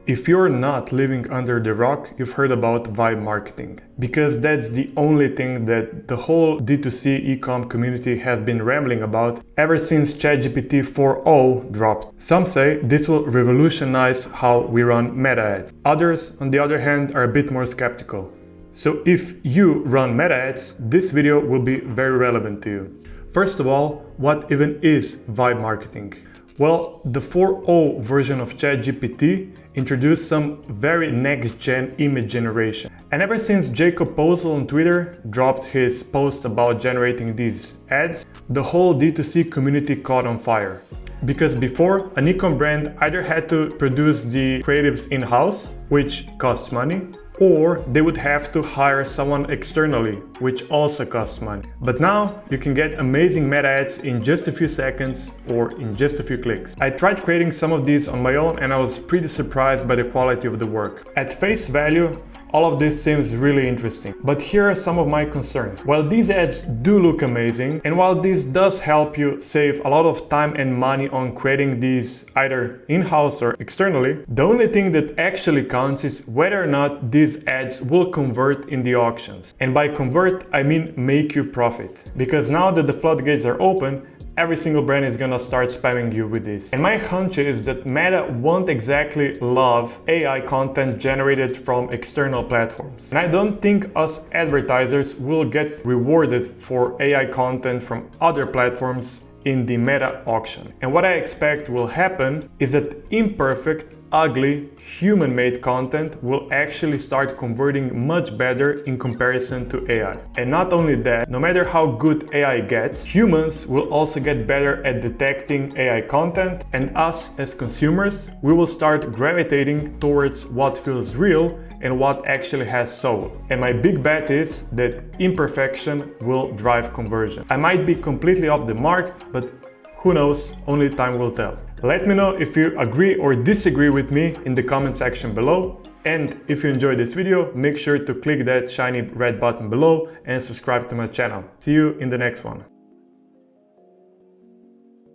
If you're not living under the rock, you've heard about vibe marketing, because that's the only thing that the whole D2C ecom community has been rambling about ever since ChatGPT 4.0 dropped. Some say this will revolutionize how we run meta ads. Others, on the other hand, are a bit more skeptical. So if you run meta ads, this video will be very relevant to you. First of all, what even is vibe marketing? Well, the 4.0 version of ChatGPT introduced some very next-gen image generation. And ever since Jacob Posel on Twitter dropped his post about generating these ads, the whole D2C community caught on fire. Because before, an ecom brand either had to produce the creatives in-house, which costs money, or they would have to hire someone externally, which also costs money. But now you can get amazing meta ads in just a few seconds or in just a few clicks. I tried creating some of these on my own and I was pretty surprised by the quality of the work. At face value, all of this seems really interesting, but here are some of my concerns. While these ads do look amazing, and while this does help you save a lot of time and money on creating these either in-house or externally, the only thing that actually counts is whether or not these ads will convert in the auctions. And by convert, I mean make you profit. Because now that the floodgates are open, every single brand is gonna start spamming you with this. And my hunch is that Meta won't exactly love AI content generated from external platforms. And I don't think us advertisers will get rewarded for AI content from other platforms in the Meta auction. And what I expect will happen is that imperfect, ugly, human-made content will actually start converting much better in comparison to AI. And not only that, no matter how good AI gets, humans will also get better at detecting AI content, and us as consumers, we will start gravitating towards what feels real and what actually has soul. And my big bet is that imperfection will drive conversion. I might be completely off the mark, but who knows, only time will tell. Let me know if you agree or disagree with me in the comment section below. And if you enjoyed this video, make sure to click that shiny red button below and subscribe to my channel. See you in the next one.